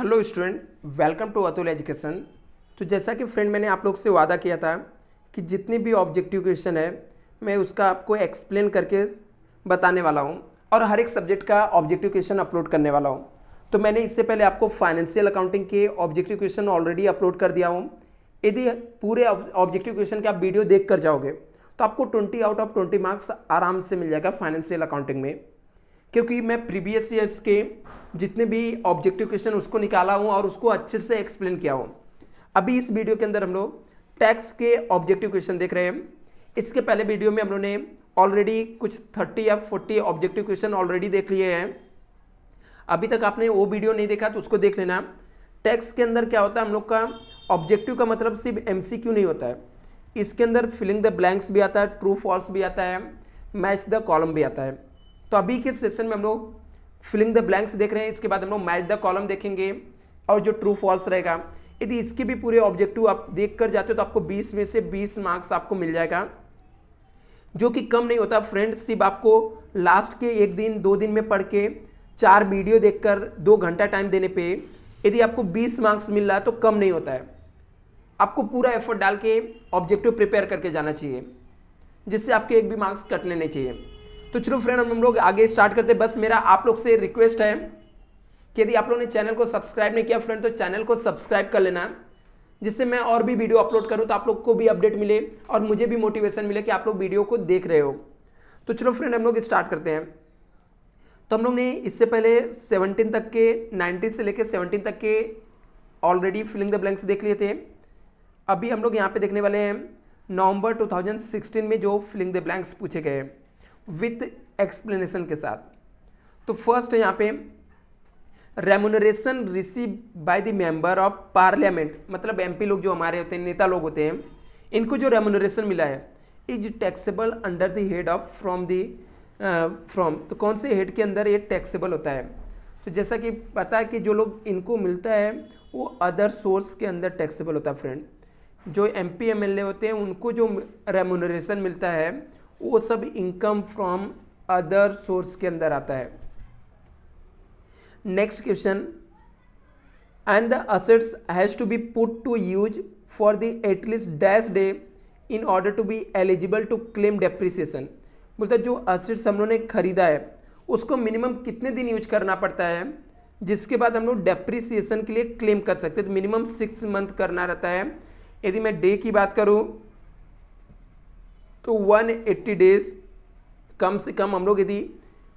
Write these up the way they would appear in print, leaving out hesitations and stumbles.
Hello student, welcome to Atul education. तो जैसा कि फ्रेंड मैंने आप लोग से वादा किया था कि जितनी भी ऑब्जेक्टिव क्वेश्चन है मैं उसका आपको एक्सप्लेन करके बताने वाला हूं और हर एक सब्जेक्ट का ऑब्जेक्टिव क्वेश्चन अपलोड करने वाला हूं। तो मैंने इससे पहले आपको फाइनेंशियल अकाउंटिंग के ऑब्जेक्टिव क्वेश्चन ऑलरेडी अपलोड कर दिया हूँ। यदि पूरे ऑब्जेक्टिव क्वेश्चन के आप वीडियो देख कर जाओगे तो आपको 20 आउट ऑफ 20 मार्क्स आराम से मिल जाएगा फाइनेंशियल अकाउंटिंग में, क्योंकि मैं प्रीवियस ईयर्स के जितने भी ऑब्जेक्टिव क्वेश्चन उसको निकाला हूं और उसको अच्छे से एक्सप्लेन किया हूं। अभी इस वीडियो के अंदर हम लोग टैक्स के ऑब्जेक्टिव क्वेश्चन देख रहे हैं। इसके पहले वीडियो में हम लोग ने ऑलरेडी कुछ 30 या 40 ऑब्जेक्टिव क्वेश्चन ऑलरेडी देख लिए हैं। अभी तक आपने वो वीडियो नहीं देखा तो उसको देख लेना। टैक्स के अंदर क्या होता है, हम लोग का ऑब्जेक्टिव का मतलब सिर्फ एमसीक्यू नहीं होता है, इसके अंदर फिलिंग द ब्लैंक्स भी आता है, ट्रू फॉल्स भी आता है, मैच द कॉलम भी आता है। तो अभी के सेशन में हम लोग फिलिंग द ब्लैंक्स देख रहे हैं, इसके बाद हम लोग मैच द कॉलम देखेंगे और जो ट्रू फॉल्स रहेगा। यदि इसके भी पूरे ऑब्जेक्टिव आप देख कर जाते हो तो आपको 20 में से 20 मार्क्स आपको मिल जाएगा, जो कि कम नहीं होता फ्रेंड। सिर्फ आपको लास्ट के एक दिन 2 दिन में पढ़ के 4 वीडियो देखकर 2 घंटा टाइम देने पे यदि आपको 20 मार्क्स मिल रहा है तो कम नहीं होता है। आपको पूरा एफर्ट डाल के ऑब्जेक्टिव प्रिपेयर करके जाना चाहिए, जिससे आपके एक भी मार्क्स कटने नहीं चाहिए। तो चलो फ्रेंड, हम लोग आगे स्टार्ट करते हैं। बस मेरा आप लोग से रिक्वेस्ट है कि यदि आप लोगों ने चैनल को सब्सक्राइब नहीं किया फ्रेंड तो चैनल को सब्सक्राइब कर लेना, जिससे मैं और भी वीडियो अपलोड करूं तो आप लोग को भी अपडेट मिले और मुझे भी मोटिवेशन मिले कि आप लोग वीडियो को देख रहे हो। तो चलो फ्रेंड, हम लोग स्टार्ट करते हैं। तो हम लोग ने इससे पहले 17 तक के 90 से लेकर 17 तक के ऑलरेडी फिलिंग द ब्लैंक्स देख लिए थे। अभी हम लोग यहाँ पे देखने वाले हैं नवंबर 2016 में जो फिलिंग द ब्लैंक्स पूछे गए विथ एक्सप्लेनेशन के साथ। तो फर्स्ट है यहाँ पे remuneration receive by the member of parliament, मतलब एमपी लोग जो हमारे होते हैं, नेता लोग होते हैं, इनको जो रेम्यूनरेशन मिला है is taxable under the head of from. तो कौन से हेड के अंदर ये टैक्सेबल होता है? तो जैसा कि पता है कि जो लोग इनको मिलता है वो अदर सोर्स के अंदर टैक्सेबल होता है फ्रेंड। जो एमपी एमएलए होते हैं उनको जो रेम्यूनरेशन मिलता है वो सब इनकम फ्रॉम अदर सोर्स के अंदर आता है। Next question, and the assets has to be put to use for the at least dash day in order to be eligible to claim depreciation. बोलता है जो असेट्स हम लोगों ने खरीदा है उसको मिनिमम कितने दिन यूज करना पड़ता है जिसके बाद हम लोग डेप्रिसिएशन के लिए क्लेम कर सकते हैं। तो मिनिमम 6 मंथ करना रहता है। यदि मैं डे की बात करूं तो 180 डेज कम से कम हम लोग यदि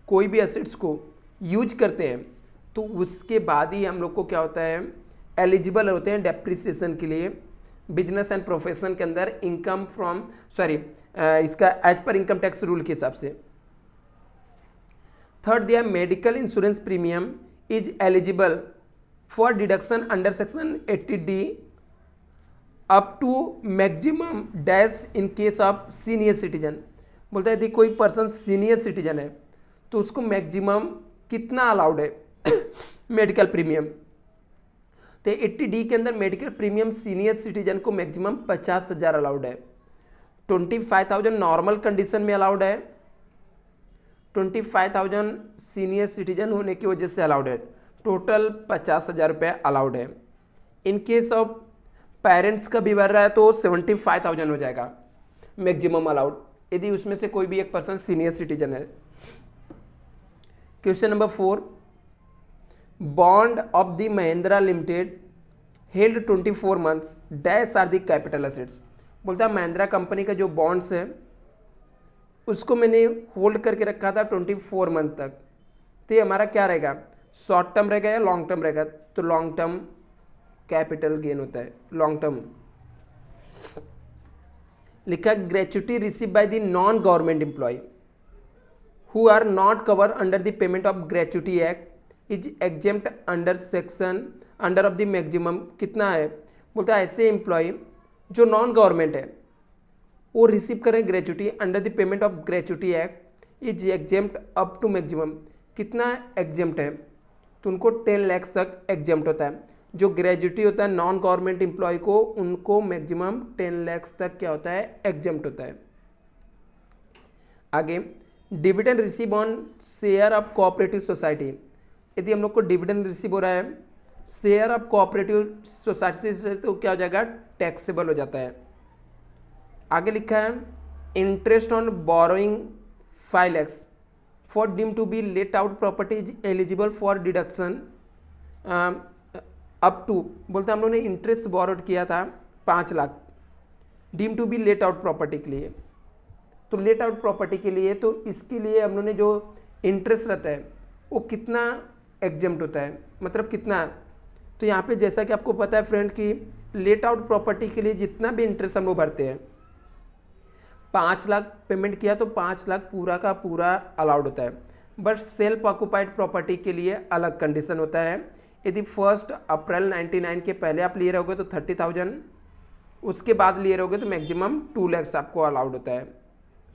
कोई भी एसेट्स को यूज करते हैं तो उसके बाद ही हम लोग को क्या होता है, एलिजिबल होते हैं डेप्रिसिएशन के लिए। बिजनेस एंड प्रोफेशन के अंदर इनकम फ्रॉम इसका as per income tax rule के हिसाब से। थर्ड दिया medical insurance premium is eligible for deduction under section 80D up to maximum dash in case of senior citizen. बोलता है यदि कोई पर्सन सीनियर सिटीजन है तो उसको मैक्सिमम कितना अलाउड है मेडिकल प्रीमियम। तो 80D के अंदर मेडिकल प्रीमियम सीनियर सिटीजन को मैक्सिमम 50,000 अलाउड है। 25,000 नॉर्मल कंडीशन में अलाउड है, 25,000 सीनियर सिटीजन होने की वजह से अलाउड है। टोटल 50,000 रुपये अलाउड है। इन केस ऑफ पेरेंट्स का भी बढ़ रहा है तो 75,000 हो जाएगा मैक्सिमम अलाउड, यदि उसमें से कोई भी एक पर्सन सीनियर सिटीजन है। Question number 4, bond of the Mahindra limited held 24 months dash are the capital assets. बोलता है महिंद्रा कंपनी का जो बॉन्ड्स है उसको मैंने होल्ड करके रखा था 24 मंथ तक। तो ये हमारा क्या रहेगा, शॉर्ट टर्म रहेगा या लॉन्ग टर्म रहेगा? तो लॉन्ग टर्म कैपिटल गेन होता है, लॉन्ग टर्म। लिखा gratuity receive by the non government employee who are not cover under the payment of gratuity act is exempt under of the maximum कितना है? बोलता है ऐसे एम्प्लॉय जो नॉन गवर्नमेंट है वो रिसीव करें gratuity under the payment of gratuity act is exempt up to maximum कितना एग्जेम्प्ट है? तो उनको 10 लाख तक एग्जेम्प्ट होता है। जो ग्रेजुटी होता है नॉन गवर्नमेंट एम्प्लॉय को उनको मैक्सिमम 10 लाख तक क्या होता है, एग्जेम्प्ट होता है। आगे dividend receive on share of cooperative society. यदि हम लोग को डिविडेंड रिसीव हो रहा है शेयर ऑफ कोऑपरेटिव सोसाइटी से तो क्या हो जाएगा, टैक्सेबल हो जाता है। आगे लिखा है interest on borrowing 5 lakhs for deem to be let out property is eligible for deduction up to, बोलते हम लोगों ने इंटरेस्ट बोरोड किया था 5 lakh deem to be let out property के लिए। तो लेट आउट प्रॉपर्टी के लिए तो इसके लिए हम लोगों ने जो इंटरेस्ट रहता है वो कितना एग्जेम्प्ट होता है, मतलब कितना। तो यहाँ पे जैसा कि आपको पता है फ्रेंड कि लेट आउट प्रॉपर्टी के लिए जितना भी इंटरेस्ट हम लोग भरते हैं, 5 लाख पेमेंट किया तो 5 लाख पूरा का पूरा अलाउड होता है। बट सेल्फ ऑक्यूपाइड प्रॉपर्टी के लिए अलग कंडीशन होता है। यदि 1 अप्रैल 99 के पहले आप लिए रहोगे तो 30,000, उसके बाद लिए रहोगे तो मैक्सिमम 2 lakhs आपको अलाउड होता है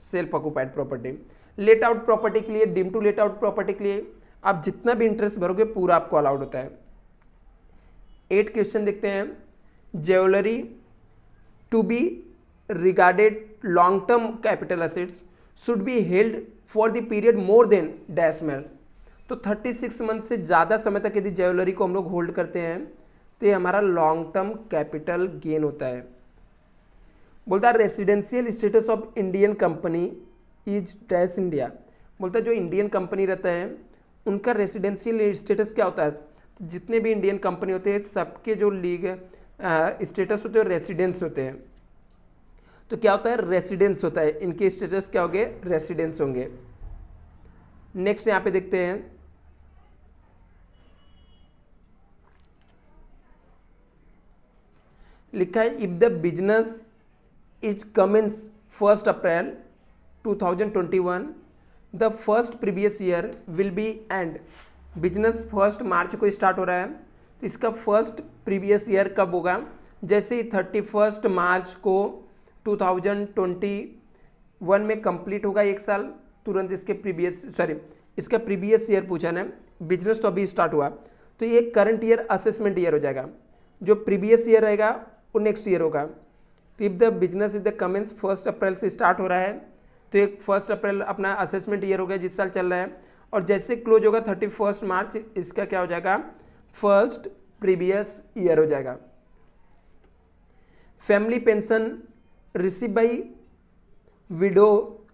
self occupied property. Let out property के लिए, deem to let out property के लिए आप जितना भी इंटरेस्ट भरोगे पूरा आपको अलाउड होता है। 8 क्वेश्चन देखते हैं। Jewellery to be regarded long term capital assets should be held for the period more than dash month. तो 36 मंथ से ज़्यादा समय तक यदि ज्वेलरी को हम लोग होल्ड करते हैं तो ये हमारा लॉन्ग टर्म कैपिटल गेन होता है। बोलता है residential status of Indian company is dash India. बोलता है जो इंडियन कंपनी रहता है उनका रेसिडेंशियल स्टेटस क्या होता है, तो जितने भी इंडियन कंपनी होते हैं सबके जो लीग स्टेटस होते हैं रेसिडेंस होते हैं। तो क्या होता है, रेसिडेंस होता है, इनके स्टेटस क्या होंगे, रेसिडेंस होंगे। नेक्स्ट यहाँ पे देखते हैं, लिखा है if the business is commences 1 April 2021 the first previous year will be end. Business 1 March को स्टार्ट हो रहा है तो इसका फर्स्ट प्रीवियस ईयर कब होगा, जैसे ही 31 मार्च को 2021 में कंप्लीट होगा 1 साल, तुरंत इसका प्रीवियस ईयर पूछा ना। बिजनेस तो अभी स्टार्ट हुआ तो ये करंट ईयर असेसमेंट ईयर हो जाएगा, जो प्रीवियस ईयर रहेगा वो नेक्स्ट ईयर होगा। तो if the business is the commences 1 April से स्टार्ट हो रहा है तो एक 1 अप्रैल अपना असेसमेंट ईयर हो गया जिस साल चल रहा है, और जैसे क्लोज होगा 31 मार्च इसका क्या हो जाएगा, फर्स्ट प्रीवियस ईयर हो जाएगा। Family pension receive by widow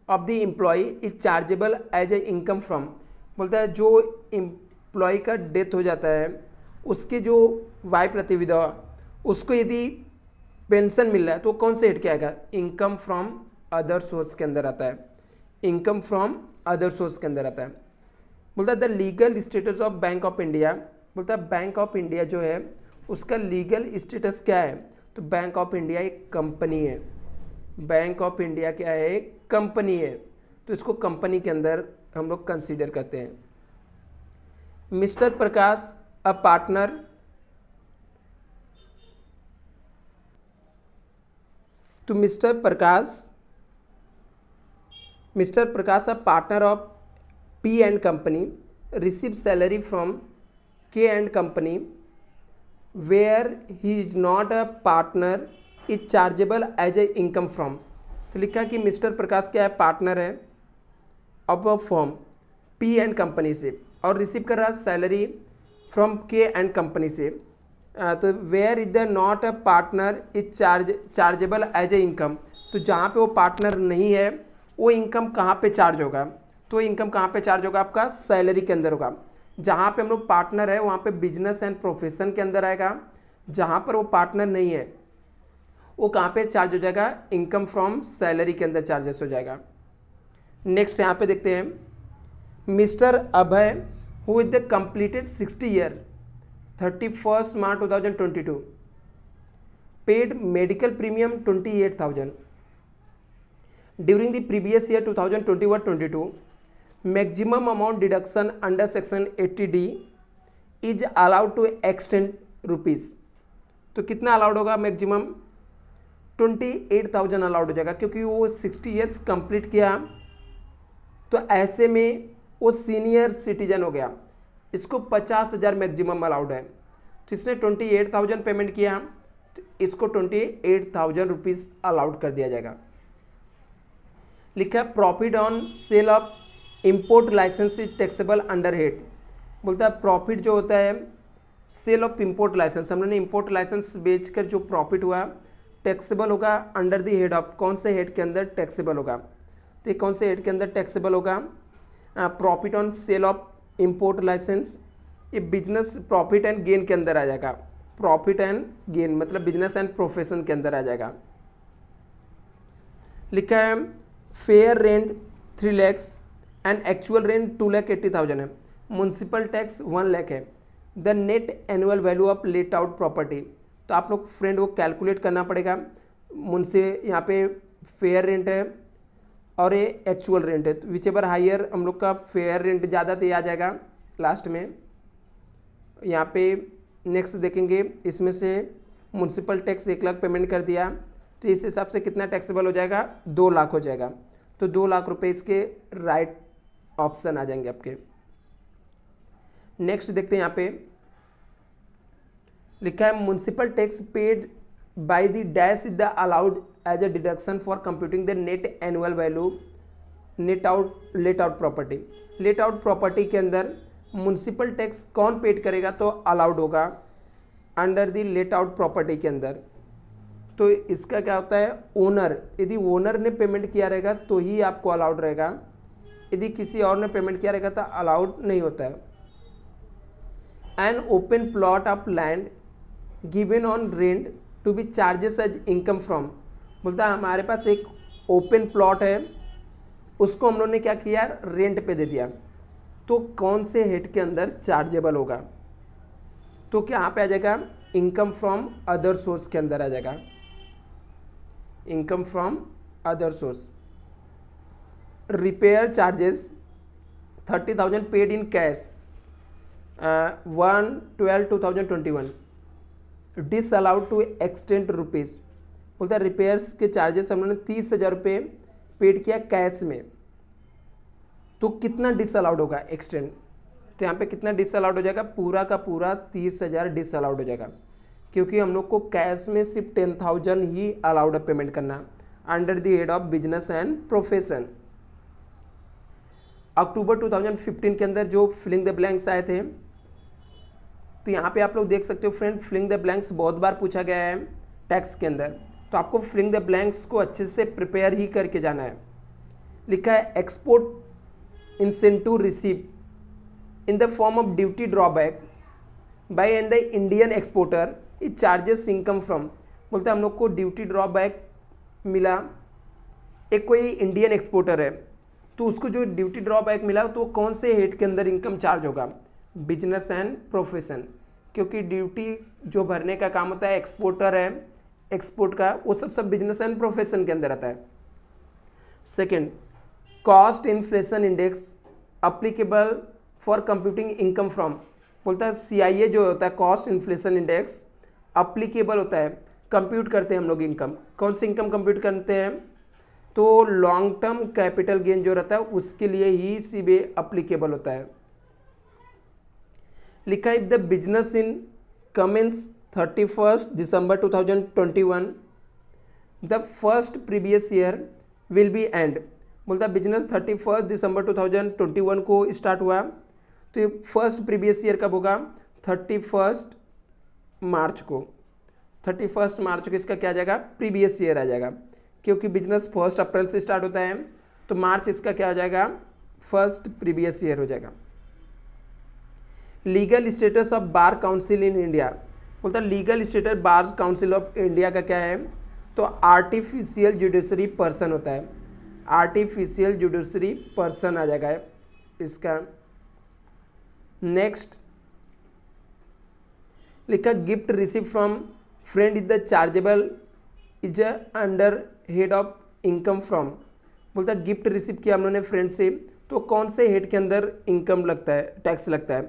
of the employ is chargeable as a income from. बोलता है जो एम्प्लॉय का डेथ हो जाता है उसके जो वाइफ रहती है विधवा, उसको यदि पेंशन मिल रहा है तो कौन से हेड के आएगा, इनकम फ्रॉम अदर सोर्स के अंदर आता है, इनकम फ्रॉम अदर सोर्स के अंदर आता है। बोलता है the legal status of bank of India. बोलता है बैंक ऑफ इंडिया जो है उसका लीगल स्टेटस क्या है, तो बैंक ऑफ इंडिया एक कंपनी है। बैंक ऑफ इंडिया क्या है, एक कंपनी है, तो इसको कंपनी के अंदर हम लोग कंसीडर करते हैं। मिस्टर प्रकाश अ पार्टनर, तो mister Prakash a partner of P and company receives salary from K and company where he is not a partner is chargeable as a income from। तो लिखा कि mister प्रकाश क्या है, partner है of a firm P and company से और receive कर रहा salary from K and company से, तो where is the not a partner is chargeable as a income. तो जहाँ पे वो पार्टनर नहीं है वो इनकम कहाँ पे चार्ज होगा, तो इनकम कहाँ पे चार्ज होगा, आपका सैलरी के अंदर होगा। जहाँ पे हम लोग पार्टनर है वहाँ पे बिजनेस एंड प्रोफेशन के अंदर आएगा, जहाँ पर वो पार्टनर नहीं है वो कहाँ पे चार्ज हो जाएगा, इनकम फ्रॉम सैलरी के अंदर चार्जेस हो जाएगा। नेक्स्ट यहाँ पे देखते हैं, mister Abhay who is the completed 60 year 31 March 2022 paid medical premium 28,000 during the previous year 2021-22 maximum amount deduction under section 80D is allowed to extend rupees. तो कितना अलाउड होगा, मैक्सिमम 28,000 अलाउड हो जाएगा, क्योंकि वो 60 ईयर्स कंप्लीट किया तो ऐसे में वो सीनियर सिटीजन हो गया, इसको 50,000 मैक्सिमम अलाउड है। तो इसने 28,000 पेमेंट किया तो इसको 28,000 रुपीज़ अलाउड कर दिया जाएगा। लिखा है profit on sale of import licence is taxable under head. बोलता है प्रॉफिट जो होता है सेल ऑफ इंपोर्ट लाइसेंस, हम लोगों ने इंपोर्ट लाइसेंस बेचकर जो प्रॉफिट हुआ टैक्सेबल होगा अंडर द हेड ऑफ, कौन से हेड के अंदर टैक्सेबल होगा, तो ये कौन से हेड के अंदर टैक्सेबल होगा, profit on sale of import licence, ये बिजनेस प्रॉफिट एंड गेन के अंदर आ जाएगा, प्रॉफिट एंड गेन मतलब बिजनेस एंड प्रोफेशन के अंदर आ जाएगा। लिखा है fair rent 3 lakh and actual rent 2,80,000 है, म्यूनसिपल टैक्स 1 लाख है, the net annual value of let out property, तो आप लोग फ्रेंड वो कैलकुलेट करना पड़ेगा। मुझसे यहाँ पे फेयर रेंट है और ये एक्चुअल रेंट है, तो विच एवर हायर हम लोग का फेयर रेंट ज़्यादा तो ये आ जाएगा लास्ट में। यहाँ पे नेक्स्ट देखेंगे, इसमें से म्यूनसिपल टैक्स 1 लाख पेमेंट कर दिया, तो इस हिसाब से कितना टैक्सेबल हो जाएगा, 2 लाख हो जाएगा, तो 2 लाख रुपए इसके राइट ऑप्शन आ जाएंगे आपके। नेक्स्ट देखते हैं, यहाँ पे लिखा है municipal tax paid by the dash is the allowed as a deduction for computing the net annual value let out property. Let out property के अंदर म्यूनसिपल टैक्स कौन पेड करेगा तो अलाउड होगा under the late out property के अंदर, तो इसका क्या होता है ओनर, यदि ओनर ने पेमेंट किया रहेगा तो ही आपको अलाउड रहेगा, यदि किसी और ने पेमेंट किया रहेगा तो अलाउड नहीं होता है। An open plot of land given on rent to be charges as income from, बोलता है हमारे पास एक ओपन प्लॉट है, उसको हम लोगों ने क्या किया रेंट पे दे दिया, तो कौन से हेड के अंदर चार्जेबल होगा, तो क्या यहाँ पे आ जाएगा इनकम फ्रॉम अदर सोर्स के अंदर आ जाएगा, income from other source. Repair charges 30,000 paid in cash 1/12/2021 disallowed to extend rupees, बोलता है रिपेयर्स के चार्जेस हम लोगों ने 30,000 रुपये पेड किया कैश में, तो कितना डिसअलाउड होगा एक्सटेंड, तो यहाँ पे कितना डिसअलाउड हो जाएगा, पूरा का पूरा 30,000 डिसअलाउड हो जाएगा, क्योंकि हम लोग को कैश में सिर्फ 10,000 ही अलाउड है पेमेंट करना under the head of business and profession. अक्टूबर 2015 के अंदर जो फिलिंग द ब्लैंक्स आए थे, तो यहाँ पे आप लोग देख सकते हो फ्रेंड फिलिंग द ब्लैंक्स बहुत बार पूछा गया है टैक्स के अंदर, तो आपको फिलिंग द ब्लैंक्स को अच्छे से प्रिपेयर ही करके जाना है। लिखा है export incentive receive in the form of duty drawback by and the Indian exporter it charges income from, बोलते हैं हम लोग को ड्यूटी ड्रॉबैक मिला, एक कोई इंडियन एक्सपोर्टर है तो उसको जो ड्यूटी ड्रॉबैक मिला तो कौन से हेड के अंदर इनकम चार्ज होगा, बिजनेस एंड प्रोफेशन, क्योंकि ड्यूटी जो भरने का काम होता है एक्सपोर्टर है, एक्सपोर्ट का वो सब बिजनेस एंड प्रोफेशन के अंदर आता है। Second, cost inflation index applicable for computing income from, बोलता है CIA जो होता है कॉस्ट इन्फ्लेशन इंडेक्स अप्लीकेबल होता है, कंप्यूट करते हैं हम लोग इनकम, कौन सी इनकम कंप्यूट करते हैं, तो लॉन्ग टर्म कैपिटल गेन जो रहता है उसके लिए ही सीबे अप्लीकेबल होता है। लिखा है if the business in commences 31 December 2021 the first previous year will be end, बोलता है बिजनेस 31 December 2021 को स्टार्ट हुआ, तो ये फर्स्ट प्रीवियस ईयर कब होगा, 31 मार्च को, 31 मार्च को इसका क्या आ जाएगा प्रीवियस ईयर आ जाएगा, क्योंकि बिजनेस 1 अप्रैल से स्टार्ट होता है, तो मार्च इसका क्या हो जाएगा फर्स्ट प्रीवियस ईयर हो जाएगा। Legal status of bar council in India, बोलता है legal status bar council of India का क्या है, तो आर्टिफिशियल जुडिशरी पर्सन होता है, आर्टिफिशियल जुडिशरी पर्सन आ जाएगा इसका। नेक्स्ट लिखा gift receive from friend is the chargeable is under head of income from, बोलता है गिफ्ट रिसीव किया हम लोगों ने फ्रेंड से, तो कौन से हेड के अंदर इनकम लगता है टैक्स लगता है,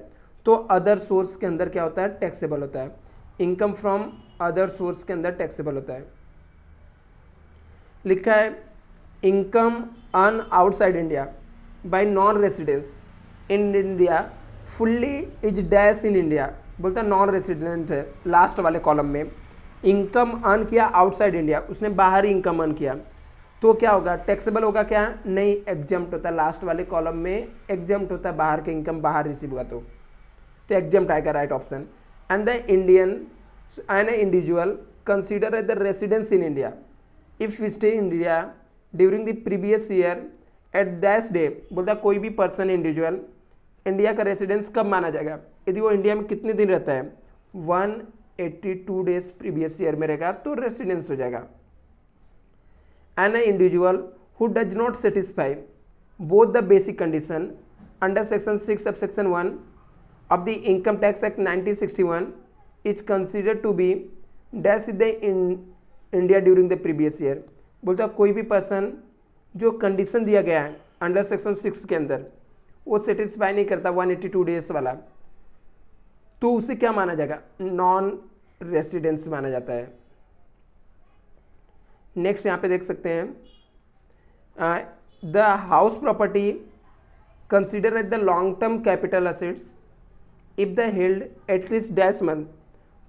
तो अदर सोर्स के अंदर क्या होता है टैक्सेबल होता है, इनकम फ्रॉम अदर सोर्स के अंदर टैक्सेबल होता है। लिखा है income earn outside India by non residence in India fully is dash in India, बोलता है नॉन रेसिडेंट है लास्ट वाले कॉलम में, इनकम अर्न किया आउटसाइड इंडिया, उसने बाहर ही इनकम अर्न किया, तो क्या होगा टैक्सेबल होगा क्या, नहीं एग्जम्प्ट होता है, लास्ट वाले कॉलम में एग्जम्प्ट होता है, बाहर के इनकम बाहर रिसीव होगा तो एग्जम्प्ट आएगा right option. and the Indian and an individual considered as the residence in India if we stay in India during the previous year at dash day, बोलता कोई भी पर्सन इंडिविजुअल इंडिया का residence कब माना जाएगा, यदि वो इंडिया में कितने दिन रहता है 182 डेज प्रीवियस ईयर में रहेगा तो रेसिडेंस हो जाएगा। And a individual who does not satisfy both the basic condition under section 6 subsection 1 of the Income Tax Act 1961 is considered to be dash in the India during the previous year। बोलता कोई भी person जो condition दिया गया है under section 6 के अंदर वो सेटिस्फाई नहीं करता 182 डेज वाला, तो उसे क्या माना जाएगा, नॉन रेसिडेंस माना जाता है। नेक्स्ट यहाँ पे देख सकते हैं the house property consider at the long term capital assets if the held at least dash month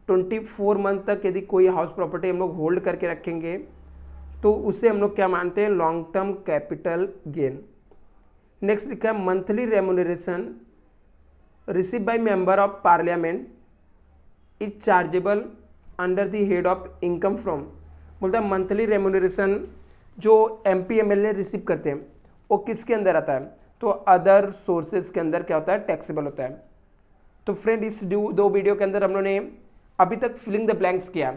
24 month तक यदि कोई हाउस प्रॉपर्टी हम लोग होल्ड करके रखेंगे तो उसे हम लोग क्या मानते हैं, long term capital gain. Next लिखा है monthly remuneration receive by member of parliament is chargeable under the head of income from. बोलता है मंथली रेमुनरेशन जो MP MLA रिसीव करते हैं वो किसके अंदर आता है, तो अदर सोर्सेज के अंदर क्या होता है, टैक्सेबल होता है। तो फ्रेंड इस दो वीडियो के अंदर हम लोगों ने अभी तक फिलिंग द ब्लैंक्स किया,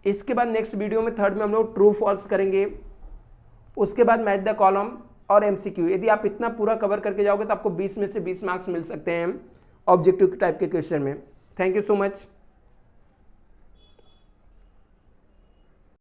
इसके बाद नेक्स्ट वीडियो में थर्ड में हम लोग ट्रू फॉल्स करेंगे, उसके बाद मैच द कॉलम और MCQ। यदि आप इतना पूरा कवर करके जाओगे तो आपको 20 में से 20 मार्क्स मिल सकते हैं ऑब्जेक्टिव टाइप के क्वेश्चन में। Thank you so much.